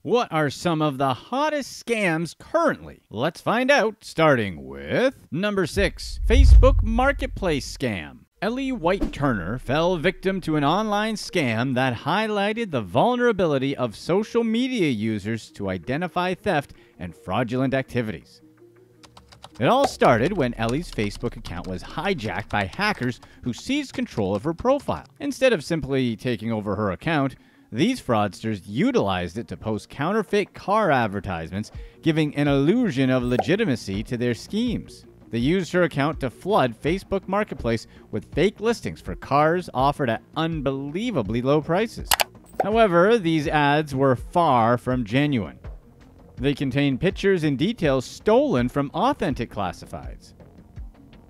What are some of the hottest scams currently? Let's find out, starting with number 6, Facebook Marketplace scam. Ellie White Turner fell victim to an online scam that highlighted the vulnerability of social media users to identify theft and fraudulent activities. It all started when Ellie's Facebook account was hijacked by hackers who seized control of her profile. Instead of simply taking over her account, these fraudsters utilized it to post counterfeit car advertisements, giving an illusion of legitimacy to their schemes. They used her account to flood Facebook Marketplace with fake listings for cars offered at unbelievably low prices. However, these ads were far from genuine. They contained pictures and details stolen from authentic classifieds.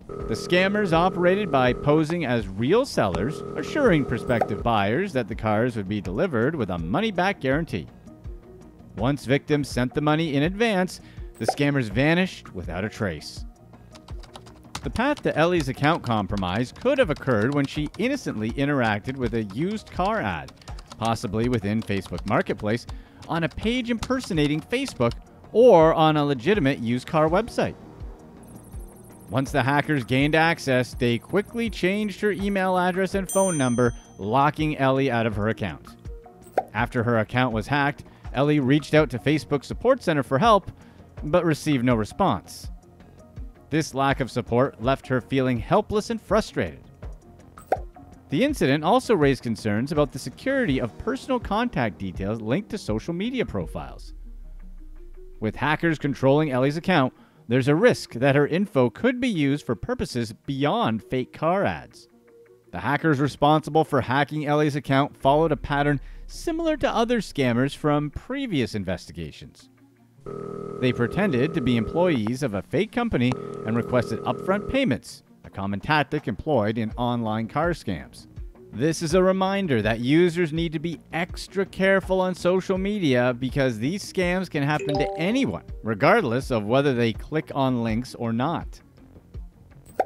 The scammers operated by posing as real sellers, assuring prospective buyers that the cars would be delivered with a money-back guarantee. Once victims sent the money in advance, the scammers vanished without a trace. The path to Ellie's account compromise could have occurred when she innocently interacted with a used car ad, possibly within Facebook Marketplace, on a page impersonating Facebook, or on a legitimate used car website. Once the hackers gained access, they quickly changed her email address and phone number, locking Ellie out of her account. After her account was hacked, Ellie reached out to Facebook Support Center for help, but received no response. This lack of support left her feeling helpless and frustrated. The incident also raised concerns about the security of personal contact details linked to social media profiles. With hackers controlling Ellie's account, there's a risk that her info could be used for purposes beyond fake car ads. The hackers responsible for hacking Ellie's account followed a pattern similar to other scammers from previous investigations. They pretended to be employees of a fake company and requested upfront payments, a common tactic employed in online car scams. This is a reminder that users need to be extra careful on social media because these scams can happen to anyone, regardless of whether they click on links or not.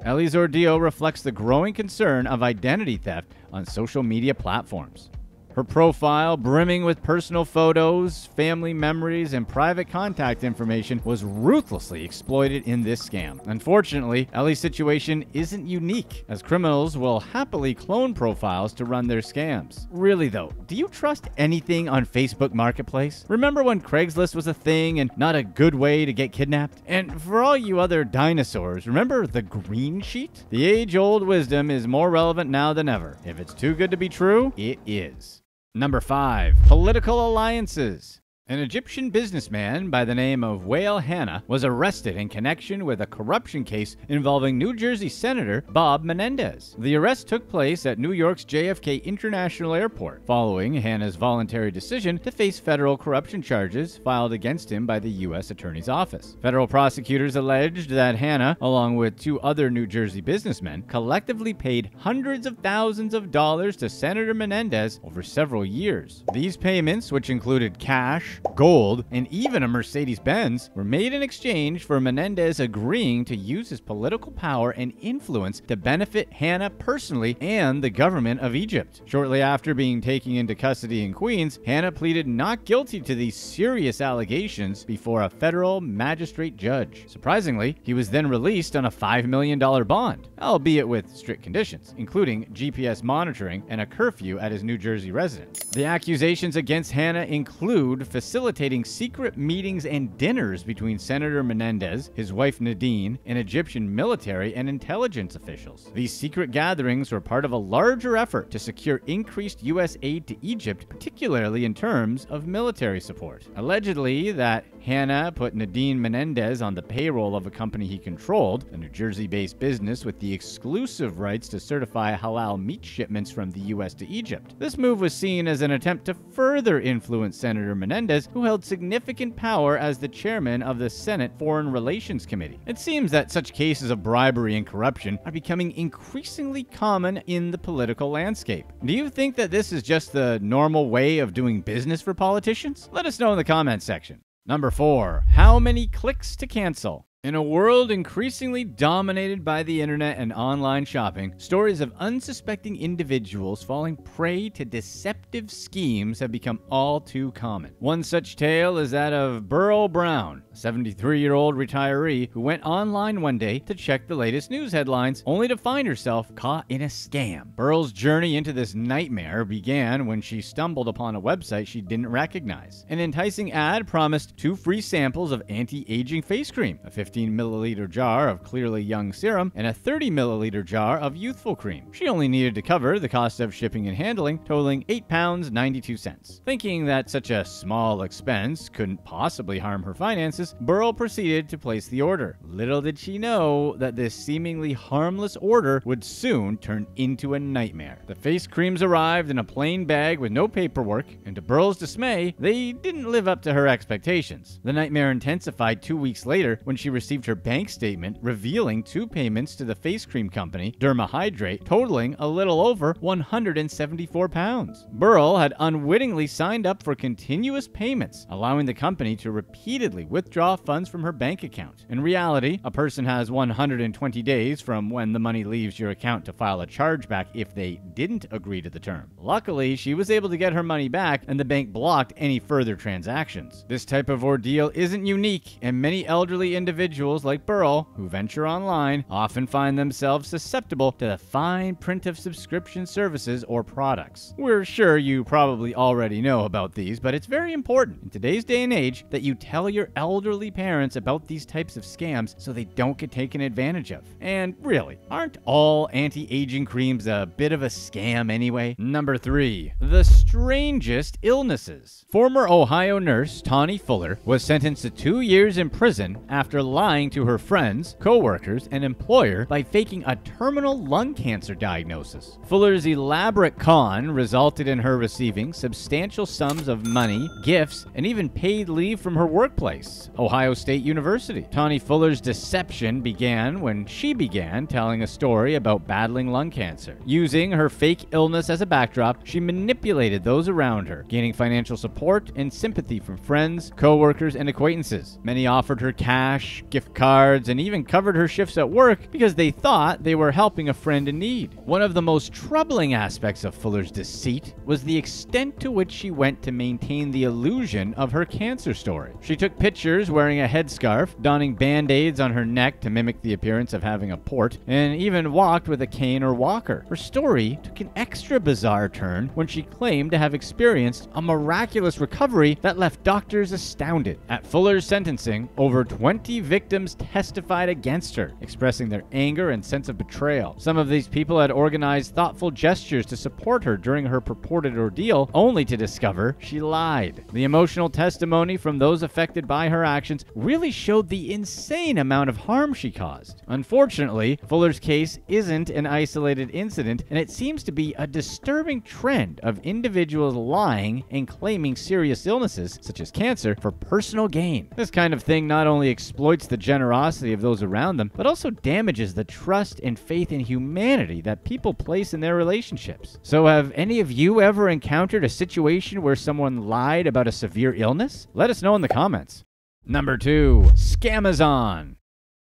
Ellie's ordeal reflects the growing concern of identity theft on social media platforms. Her profile, brimming with personal photos, family memories, and private contact information, was ruthlessly exploited in this scam. Unfortunately, Ellie's situation isn't unique, as criminals will happily clone profiles to run their scams. Really though, do you trust anything on Facebook Marketplace? Remember when Craigslist was a thing and not a good way to get kidnapped? And for all you other dinosaurs, remember the green sheet? The age-old wisdom is more relevant now than ever. If it's too good to be true, it is. Number 5. Political alliances. An Egyptian businessman by the name of Wael Hana was arrested in connection with a corruption case involving New Jersey Senator Bob Menendez. The arrest took place at New York's JFK International Airport, following Hana's voluntary decision to face federal corruption charges filed against him by the U.S. Attorney's Office. Federal prosecutors alleged that Hana, along with 2 other New Jersey businessmen, collectively paid hundreds of thousands of dollars to Senator Menendez over several years. These payments, which included cash, gold, and even a Mercedes-Benz, were made in exchange for Menendez agreeing to use his political power and influence to benefit Hana personally and the government of Egypt. Shortly after being taken into custody in Queens, Hana pleaded not guilty to these serious allegations before a federal magistrate judge. Surprisingly, he was then released on a $5 million bond, albeit with strict conditions, including GPS monitoring and a curfew at his New Jersey residence. The accusations against Hana include facilitating secret meetings and dinners between Senator Menendez, his wife Nadine, and Egyptian military and intelligence officials. These secret gatherings were part of a larger effort to secure increased U.S. aid to Egypt, particularly in terms of military support. Allegedly, that Hana put Nadine Menendez on the payroll of a company he controlled, a New Jersey-based business with the exclusive rights to certify halal meat shipments from the U.S. to Egypt. This move was seen as an attempt to further influence Senator Menendez, who held significant power as the chairman of the Senate Foreign Relations Committee. It seems that such cases of bribery and corruption are becoming increasingly common in the political landscape. Do you think that this is just the normal way of doing business for politicians? Let us know in the comments section. Number 4. How many clicks to cancel? In a world increasingly dominated by the internet and online shopping, stories of unsuspecting individuals falling prey to deceptive schemes have become all too common. One such tale is that of Beryl Brown, a 73-year-old retiree who went online one day to check the latest news headlines, only to find herself caught in a scam. Beryl's journey into this nightmare began when she stumbled upon a website she didn't recognize. An enticing ad promised 2 free samples of anti-aging face cream, a 15-milliliter jar of clearly young serum, and a 30-milliliter jar of youthful cream. She only needed to cover the cost of shipping and handling, totaling £8.92. Thinking that such a small expense couldn't possibly harm her finances, Beryl proceeded to place the order. Little did she know that this seemingly harmless order would soon turn into a nightmare. The face creams arrived in a plain bag with no paperwork, and to Beryl's dismay, they didn't live up to her expectations. The nightmare intensified 2 weeks later when she received her bank statement revealing 2 payments to the face cream company, Dermahydrate, totaling a little over £174. Beryl had unwittingly signed up for continuous payments, allowing the company to repeatedly withdraw funds from her bank account. In reality, a person has 120 days from when the money leaves your account to file a chargeback if they didn't agree to the term. Luckily, she was able to get her money back, and the bank blocked any further transactions. This type of ordeal isn't unique, and many elderly individuals like Beryl, who venture online, often find themselves susceptible to the fine print of subscription services or products. We're sure you probably already know about these, but it's very important in today's day and age that you tell your elderly parents about these types of scams so they don't get taken advantage of. And really, aren't all anti-aging creams a bit of a scam anyway? Number 3. The strangest illnesses. Former Ohio nurse Tawny Fuller was sentenced to 2 years in prison after lying to her friends, co-workers, and employer by faking a terminal lung cancer diagnosis. Fuller's elaborate con resulted in her receiving substantial sums of money, gifts, and even paid leave from her workplace, Ohio State University. Tawny Fuller's deception began when she began telling a story about battling lung cancer. Using her fake illness as a backdrop, she manipulated those around her, gaining financial support and sympathy from friends, co-workers, and acquaintances. Many offered her cash, gift cards, and even covered her shifts at work because they thought they were helping a friend in need. One of the most troubling aspects of Fuller's deceit was the extent to which she went to maintain the illusion of her cancer story. She took pictures wearing a headscarf, donning band-aids on her neck to mimic the appearance of having a port, and even walked with a cane or walker. Her story took an extra bizarre turn when she claimed to have experienced a miraculous recovery that left doctors astounded. At Fuller's sentencing, over 20 victims testified against her, expressing their anger and sense of betrayal. Some of these people had organized thoughtful gestures to support her during her purported ordeal, only to discover she lied. The emotional testimony from those affected by her actions really showed the insane amount of harm she caused. Unfortunately, Fuller's case isn't an isolated incident, and it seems to be a disturbing trend of individuals lying and claiming serious illnesses, such as cancer, for personal gain. This kind of thing not only exploits the generosity of those around them, but also damages the trust and faith in humanity that people place in their relationships. So have any of you ever encountered a situation where someone lied about a severe illness? Let us know in the comments. Number 2. Scamazon.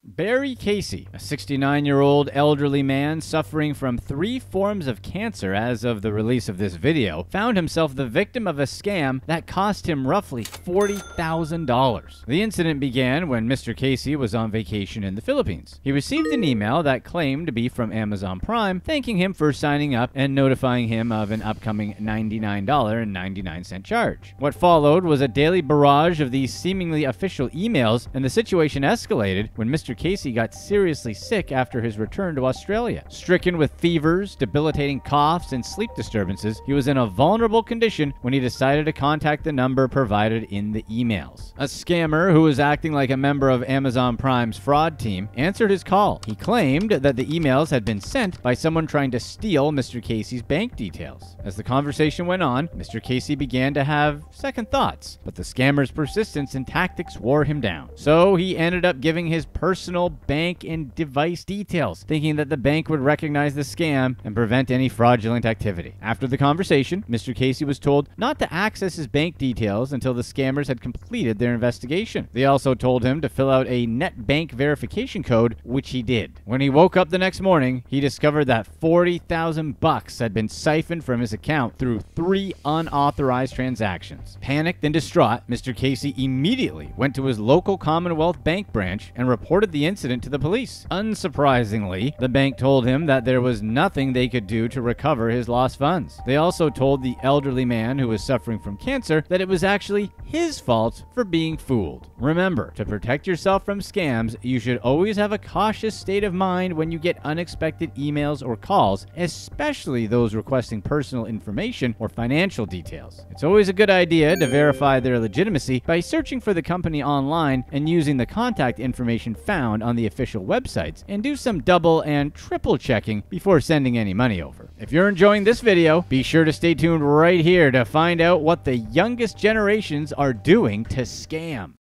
Barry Casey, a 69-year-old elderly man suffering from 3 forms of cancer as of the release of this video, found himself the victim of a scam that cost him roughly $40,000. The incident began when Mr. Casey was on vacation in the Philippines. He received an email that claimed to be from Amazon Prime, thanking him for signing up and notifying him of an upcoming $99.99 charge. What followed was a daily barrage of these seemingly official emails, and the situation escalated when Mr. Casey got seriously sick after his return to Australia. Stricken with fevers, debilitating coughs, and sleep disturbances, he was in a vulnerable condition when he decided to contact the number provided in the emails. A scammer who was acting like a member of Amazon Prime's fraud team answered his call. He claimed that the emails had been sent by someone trying to steal Mr. Casey's bank details. As the conversation went on, Mr. Casey began to have second thoughts, but the scammer's persistence and tactics wore him down. So he ended up giving his personal personal bank and device details, thinking that the bank would recognize the scam and prevent any fraudulent activity. After the conversation, Mr. Casey was told not to access his bank details until the scammers had completed their investigation. They also told him to fill out a net bank verification code, which he did. When he woke up the next morning, he discovered that $40,000 had been siphoned from his account through 3 unauthorized transactions. Panicked and distraught, Mr. Casey immediately went to his local Commonwealth Bank branch and reported the incident to the police. Unsurprisingly, the bank told him that there was nothing they could do to recover his lost funds. They also told the elderly man who was suffering from cancer that it was actually his fault for being fooled. Remember, to protect yourself from scams, you should always have a cautious state of mind when you get unexpected emails or calls, especially those requesting personal information or financial details. It's always a good idea to verify their legitimacy by searching for the company online and using the contact information found on the official websites, and do some double and triple checking before sending any money over. If you're enjoying this video, be sure to stay tuned right here to find out what the youngest generations are doing to scam.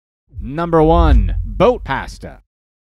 Number 1. Boat pasta.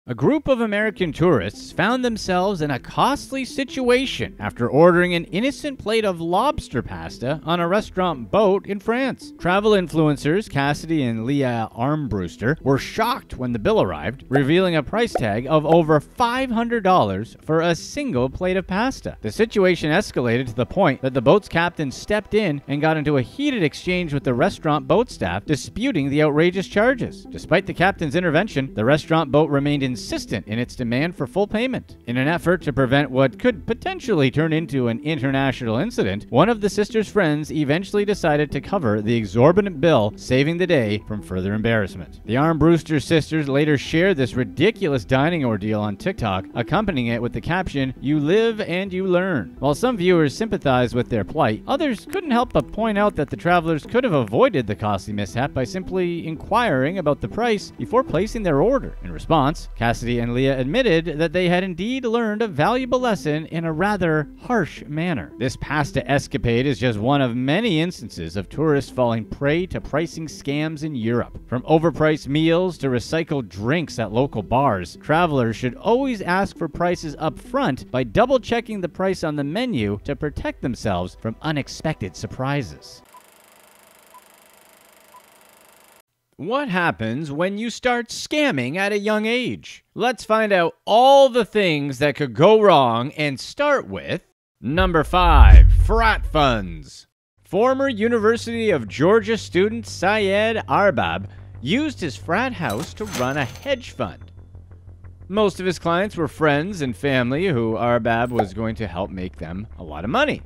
A group of American tourists found themselves in a costly situation after ordering an innocent plate of lobster pasta on a restaurant boat in France. Travel influencers Cassidy and Leah Armbruster were shocked when the bill arrived, revealing a price tag of over $500 for a single plate of pasta. The situation escalated to the point that the boat's captain stepped in and got into a heated exchange with the restaurant boat staff, disputing the outrageous charges. Despite the captain's intervention, the restaurant boat remained insistent in its demand for full payment. In an effort to prevent what could potentially turn into an international incident, one of the sisters' friends eventually decided to cover the exorbitant bill, saving the day from further embarrassment. The Armbruster sisters later shared this ridiculous dining ordeal on TikTok, accompanying it with the caption, "You live and you learn." While some viewers sympathized with their plight, others couldn't help but point out that the travelers could have avoided the costly mishap by simply inquiring about the price before placing their order. In response, Cassidy and Leah admitted that they had indeed learned a valuable lesson in a rather harsh manner. This pasta escapade is just one of many instances of tourists falling prey to pricing scams in Europe. From overpriced meals to recycled drinks at local bars, travelers should always ask for prices up front by double-checking the price on the menu to protect themselves from unexpected surprises. What happens when you start scamming at a young age? Let's find out all the things that could go wrong and start with number 5, Frat Funds. Former University of Georgia student Syed Arbab used his frat house to run a hedge fund. Most of his clients were friends and family who Arbab was going to help make them a lot of money.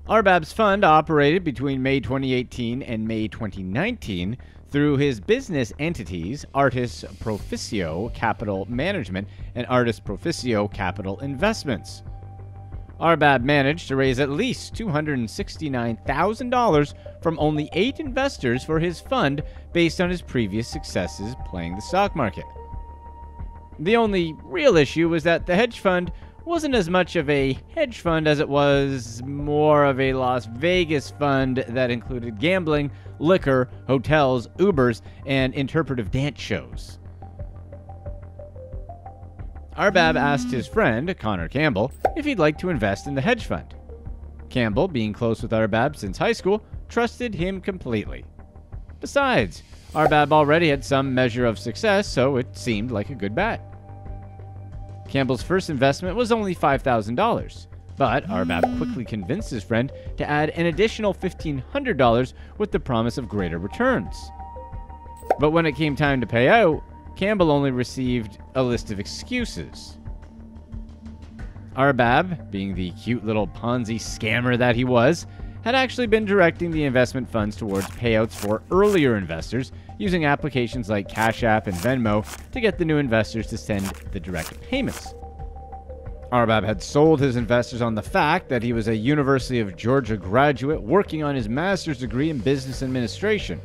Arbab's fund operated between May 2018 and May 2019 through his business entities, Artis Proficio Capital Management and Artis Proficio Capital Investments. Arbab managed to raise at least $269,000 from only 8 investors for his fund based on his previous successes playing the stock market. The only real issue was that the hedge fund wasn't as much of a hedge fund as it was more of a Las Vegas fund that included gambling, liquor, hotels, Ubers, and interpretive dance shows. Arbab asked his friend, Connor Campbell, if he'd like to invest in the hedge fund. Campbell, being close with Arbab since high school, trusted him completely. Besides, Arbab already had some measure of success, so it seemed like a good bet. Campbell's first investment was only $5,000, but Arbab quickly convinced his friend to add an additional $1,500 with the promise of greater returns. But when it came time to pay out, Campbell only received a list of excuses. Arbab, being the cute little Ponzi scammer that he was, had actually been directing the investment funds towards payouts for earlier investors using applications like Cash App and Venmo to get the new investors to send the direct payments. Arbab had sold his investors on the fact that he was a University of Georgia graduate working on his master's degree in business administration.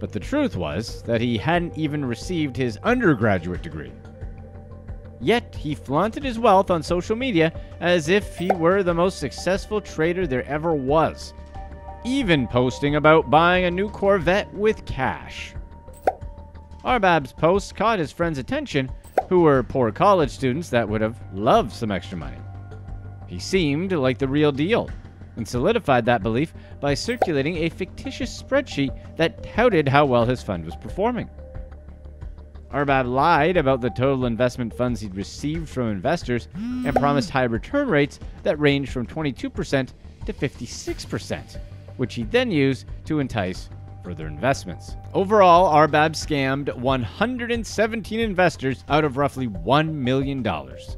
But the truth was that he hadn't even received his undergraduate degree. Yet he flaunted his wealth on social media as if he were the most successful trader there ever was, even posting about buying a new Corvette with cash. Arbab's post caught his friend's attention, who were poor college students that would have loved some extra money. He seemed like the real deal, and solidified that belief by circulating a fictitious spreadsheet that touted how well his fund was performing. Arbab lied about the total investment funds he'd received from investors and promised high return rates that ranged from 22% to 56%, which he then used to entice further investments. Overall, Arbab scammed 117 investors out of roughly $1 million.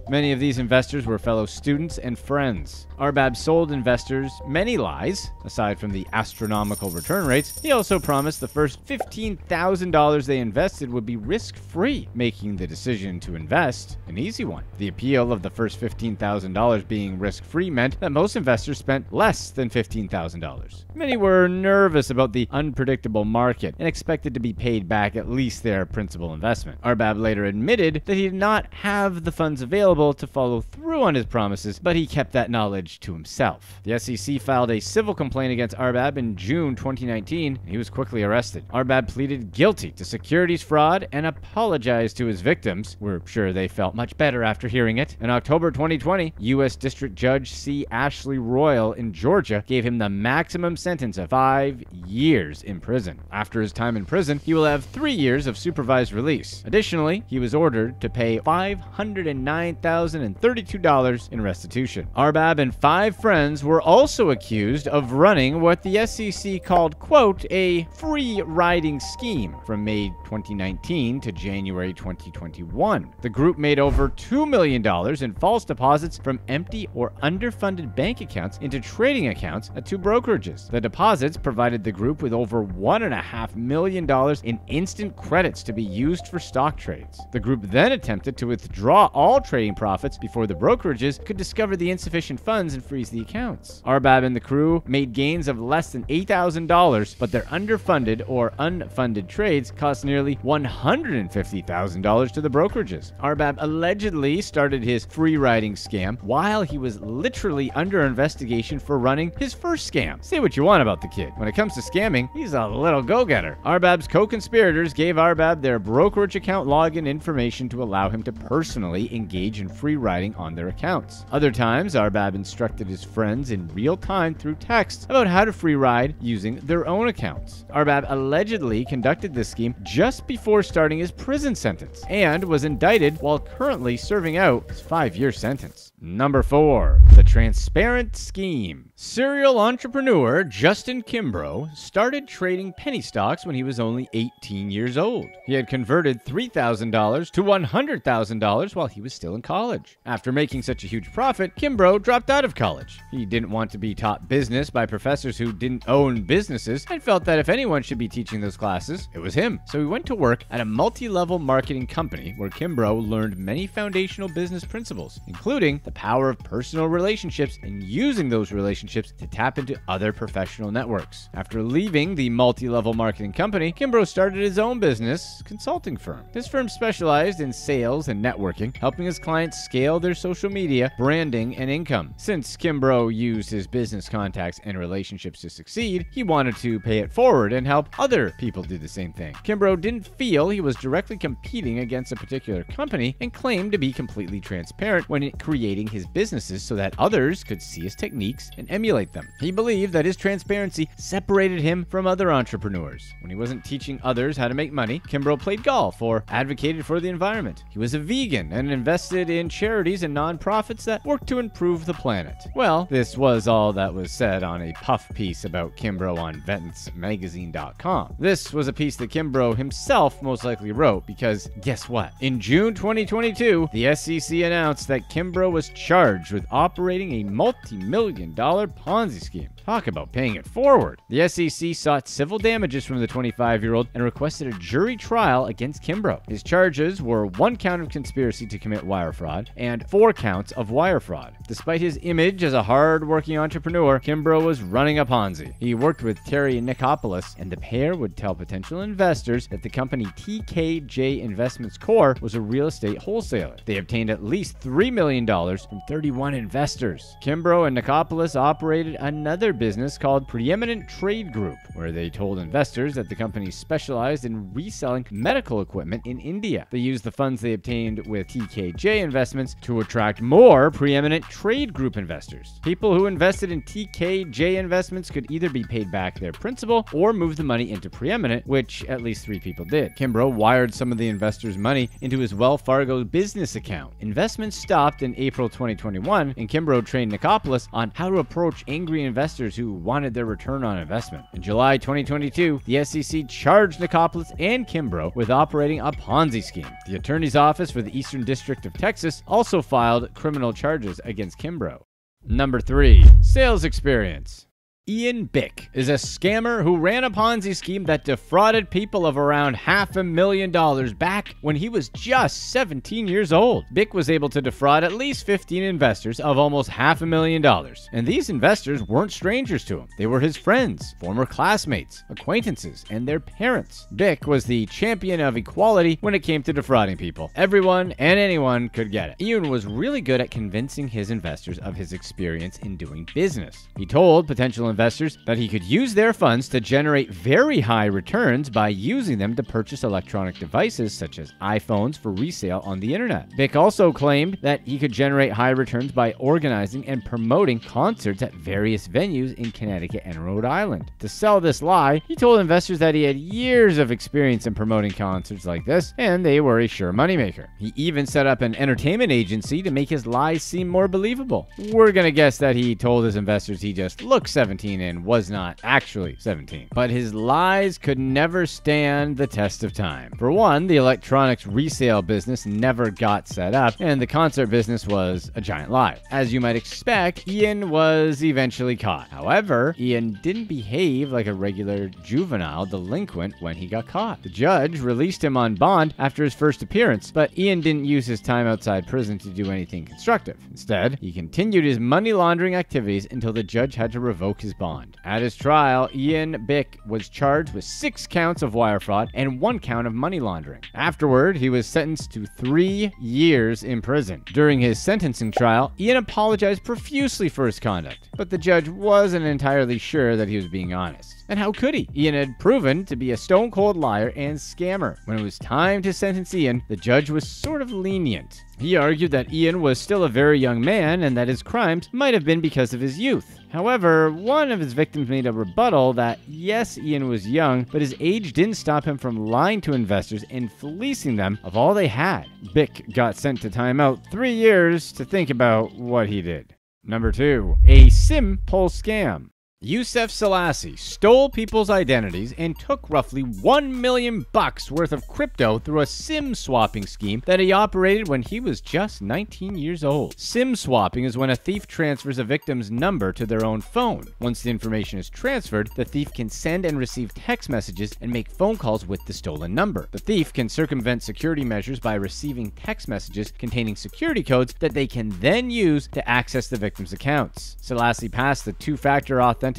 Many of these investors were fellow students and friends. Arbab sold investors many lies. Aside from the astronomical return rates, he also promised the first $15,000 they invested would be risk-free, making the decision to invest an easy one. The appeal of the first $15,000 being risk-free meant that most investors spent less than $15,000. Many were nervous about the unpredictable market and expected to be paid back at least their principal investment. Arbab later admitted that he did not have the funds available to follow through on his promises, but he kept that knowledge to himself. The SEC filed a civil complaint against Arbab in June 2019, and he was quickly arrested. Arbab pleaded guilty to securities fraud and apologized to his victims. We're sure they felt much better after hearing it. In October 2020, U.S. District Judge C. Ashley Royal in Georgia gave him the maximum sentence of 5 years in prison. After his time in prison, he will have 3 years of supervised release. Additionally, he was ordered to pay $509,032 in restitution. Arbab and 5 friends were also accused of running what the SEC called, quote, a free riding scheme from May 2019 to January 2021. The group made over $2 million in false deposits from empty or underfunded bank accounts into trading accounts at 2 brokerages. The deposits provided the group with over $1.5 million in instant credits to be used for stock trades. The group then attempted to withdraw all trading profits before the brokerages could discover the insufficient funds and freeze the accounts. Arbab and the crew made gains of less than $8,000, but their underfunded or unfunded trades cost nearly $150,000 to the brokerages. Arbab allegedly started his free riding scam while he was literally under investigation for running his first scam. Say what you want about the kid. When it comes to scamming, he's a little go-getter. Arbab's co-conspirators gave Arbab their brokerage account login information to allow him to personally engage in free riding on their accounts. Other times, Arbab instructed his friends in real time through text about how to free ride using their own accounts. Arbab allegedly conducted this scheme just before starting his prison sentence and was indicted while currently serving out his 5-year sentence. Number 4. The Transparent Scheme. Serial entrepreneur Justin Kimbrough started trading penny stocks when he was only 18 years old. He had converted $3,000 to $100,000 while he was still in college. After making such a huge profit, Kimbrough dropped out of college. He didn't want to be taught business by professors who didn't own businesses and felt that if anyone should be teaching those classes, it was him. So he went to work at a multi-level marketing company where Kimbrough learned many foundational business principles, including the power of personal relationships and using those relationships to tap into other professional networks. After leaving the multi-level marketing company, Kimbrough started his own business consulting firm. This firm specialized in sales and networking, helping his clients scale their social media, branding, and income. Since Kimbrough used his business contacts and relationships to succeed, he wanted to pay it forward and help other people do the same thing. Kimbrough didn't feel he was directly competing against a particular company and claimed to be completely transparent when creating his businesses so that others could see his techniques and emulate them. He believed that his transparency separated him from other entrepreneurs. When he wasn't teaching others how to make money, Kimbrough played golf or advocated for the environment. He was a vegan and invested in charities and nonprofits that worked to improve the planet. Well, this was all that was said on a puff piece about Kimbrough on VentsMagazine.com. This was a piece that Kimbrough himself most likely wrote because guess what? In June 2022, the SEC announced that Kimbrough was charged with operating a multi-million-dollar Ponzi scheme. Talk about paying it forward. The SEC sought civil damages from the 25-year-old and requested a jury trial against Kimbrough. His charges were 1 count of conspiracy to commit wire fraud and 4 counts of wire fraud. Despite his image as a hard-working entrepreneur, Kimbrough was running a Ponzi. He worked with Terry Nicopolis, and the pair would tell potential investors that the company TKJ Investments Corp. was a real estate wholesaler. They obtained at least $3 million from 31 investors. Kimbrough and Nicopolis operated another business called Preeminent Trade Group, where they told investors that the The company specialized in reselling medical equipment in India. They used the funds they obtained with TKJ investments to attract more preeminent trade group investors. People who invested in TKJ investments could either be paid back their principal or move the money into preeminent, which at least 3 people did. Kimbrough wired some of the investors' money into his Wells Fargo business account. Investments stopped in April 2021, and Kimbrough trained Nicopolis on how to approach angry investors who wanted their return on investment. In July 2022, the SEC charged Nicopolis and Kimbrough with operating a Ponzi scheme. The Attorney's Office for the Eastern District of Texas also filed criminal charges against Kimbrough. Number 3. Sales experience. Ian Bick is a scammer who ran a Ponzi scheme that defrauded people of around $500,000 back when he was just 17 years old. Bick was able to defraud at least 15 investors of almost $500,000, and these investors weren't strangers to him. They were his friends, former classmates, acquaintances, and their parents. Bick was the champion of equality when it came to defrauding people. Everyone and anyone could get it. Ian was really good at convincing his investors of his experience in doing business. He told potential investors that he could use their funds to generate very high returns by using them to purchase electronic devices such as iPhones for resale on the internet. Bick also claimed that he could generate high returns by organizing and promoting concerts at various venues in Connecticut and Rhode Island. To sell this lie, he told investors that he had years of experience in promoting concerts like this, and they were a sure moneymaker. He even set up an entertainment agency to make his lies seem more believable. We're gonna guess that he told his investors he just looked 17 and was not actually 17. But his lies could never stand the test of time. For one, the electronics resale business never got set up, and the concert business was a giant lie. As you might expect, Ian was eventually caught. However, Ian didn't behave like a regular juvenile delinquent when he got caught. The judge released him on bond after his first appearance, but Ian didn't use his time outside prison to do anything constructive. Instead, he continued his money laundering activities until the judge had to revoke his bond. At his trial, Ian Bick was charged with 6 counts of wire fraud and 1 count of money laundering. Afterward, he was sentenced to 3 years in prison. During his sentencing trial, Ian apologized profusely for his conduct, but the judge wasn't entirely sure that he was being honest. And how could he? Ian had proven to be a stone-cold liar and scammer. When it was time to sentence Ian, the judge was sort of lenient. He argued that Ian was still a very young man and that his crimes might have been because of his youth. However, one of his victims made a rebuttal that yes, Ian was young, but his age didn't stop him from lying to investors and fleecing them of all they had. Bick got sent to timeout 3 years to think about what he did. Number 2. A SIM pull scam. Yusef Selassie stole people's identities and took roughly $1 million worth of crypto through a SIM swapping scheme that he operated when he was just 19 years old. SIM swapping is when a thief transfers a victim's number to their own phone. Once the information is transferred, the thief can send and receive text messages and make phone calls with the stolen number. The thief can circumvent security measures by receiving text messages containing security codes that they can then use to access the victim's accounts. Selassie passed the 2-factor authentication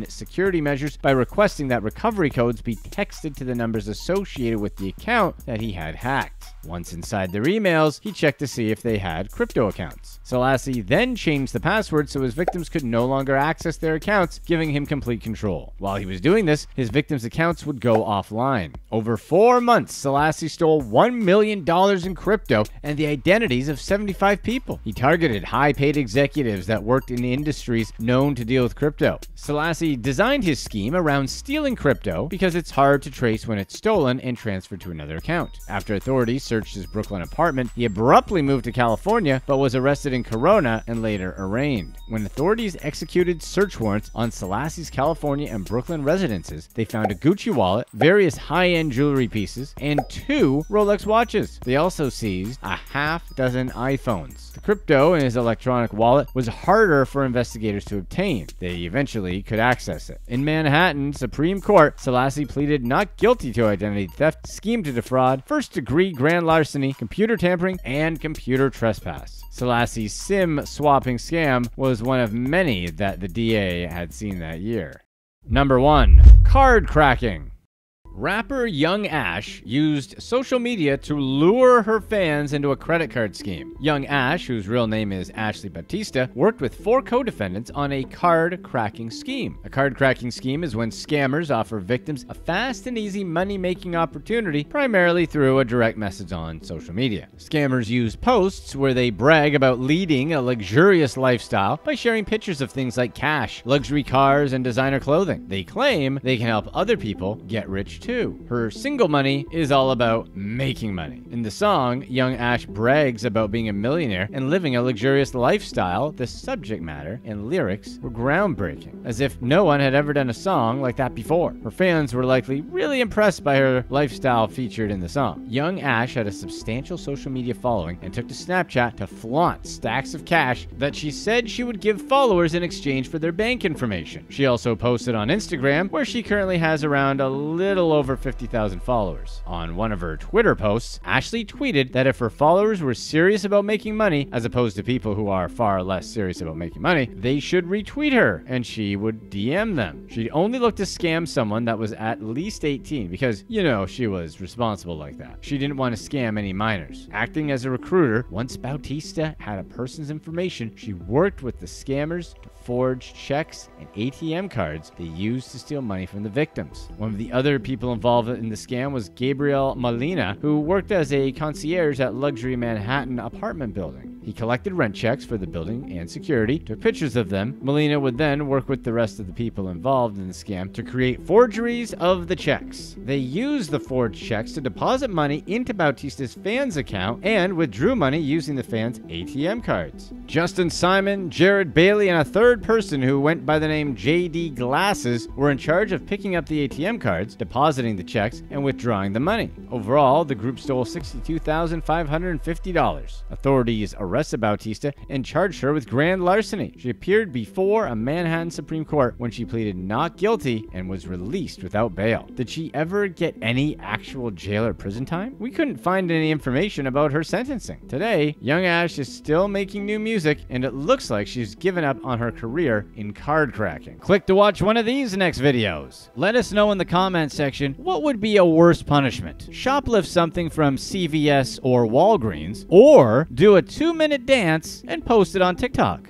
security measures by requesting that recovery codes be texted to the numbers associated with the account that he had hacked. Once inside their emails, he checked to see if they had crypto accounts. Selassie then changed the password so his victims could no longer access their accounts, giving him complete control. While he was doing this, his victims' accounts would go offline. Over 4 months, Selassie stole $1 million in crypto and the identities of 75 people. He targeted high-paid executives that worked in industries known to deal with crypto. Selassie designed his scheme around stealing crypto because it's hard to trace when it's stolen and transferred to another account. After authorities searched his Brooklyn apartment, he abruptly moved to California but was arrested in Corona and later arraigned. When authorities executed search warrants on Selassie's California and Brooklyn residences, they found a Gucci wallet, various high-end jewelry pieces, and 2 Rolex watches. They also seized a half-dozen iPhones. The crypto in his electronic wallet was harder for investigators to obtain. They eventually could access it. In Manhattan Supreme Court, Selassie pleaded not guilty to identity theft, scheme to defraud, first-degree grand larceny, computer tampering, and computer trespass. Selassie's SIM swapping scam was one of many that the DA had seen that year. Number 1. Card cracking. Rapper Young Ash used social media to lure her fans into a credit card scheme. Young Ash, whose real name is Ashley Bautista, worked with 4 co-defendants on a card cracking scheme. A card cracking scheme is when scammers offer victims a fast and easy money-making opportunity, primarily through a direct message on social media. Scammers use posts where they brag about leading a luxurious lifestyle by sharing pictures of things like cash, luxury cars, and designer clothing. They claim they can help other people get rich too. Her single money is all about making money. In the song, Young Ash brags about being a millionaire and living a luxurious lifestyle. The subject matter and lyrics were groundbreaking, as if no one had ever done a song like that before. Her fans were likely really impressed by her lifestyle featured in the song. Young Ash had a substantial social media following and took to Snapchat to flaunt stacks of cash that she said she would give followers in exchange for their bank information. She also posted on Instagram, where she currently has around a little over 50,000 followers. On one of her Twitter posts, Ashley tweeted that if her followers were serious about making money, as opposed to people who are far less serious about making money, they should retweet her, and she would DM them. She'd only look to scam someone that was at least 18 because, you know, she was responsible like that. She didn't want to scam any minors. Acting as a recruiter, once Bautista had a person's information, she worked with the scammers to forge checks and ATM cards they used to steal money from the victims. One of the other people involved in the scam was Gabriel Molina, who worked as a concierge at luxury Manhattan apartment building. He collected rent checks for the building and security, took pictures of them. Molina would then work with the rest of the people involved in the scam to create forgeries of the checks. They used the forged checks to deposit money into Bautista's fans' account and withdrew money using the fans' ATM cards. Justin Simon, Jared Bailey, and a third person who went by the name JD Glasses were in charge of picking up the ATM cards, depositing the checks, and withdrawing the money. Overall, the group stole $62,550. Authorities arrested Bautista and charged her with grand larceny. She appeared before a Manhattan Supreme Court when she pleaded not guilty and was released without bail. Did she ever get any actual jail or prison time? We couldn't find any information about her sentencing. Today, Young Ash is still making new music, and it looks like she's given up on her career in card cracking. Click to watch one of these next videos. Let us know in the comments section what would be a worse punishment: shoplift something from CVS or Walgreens, or do a 2-minute dance and post it on TikTok.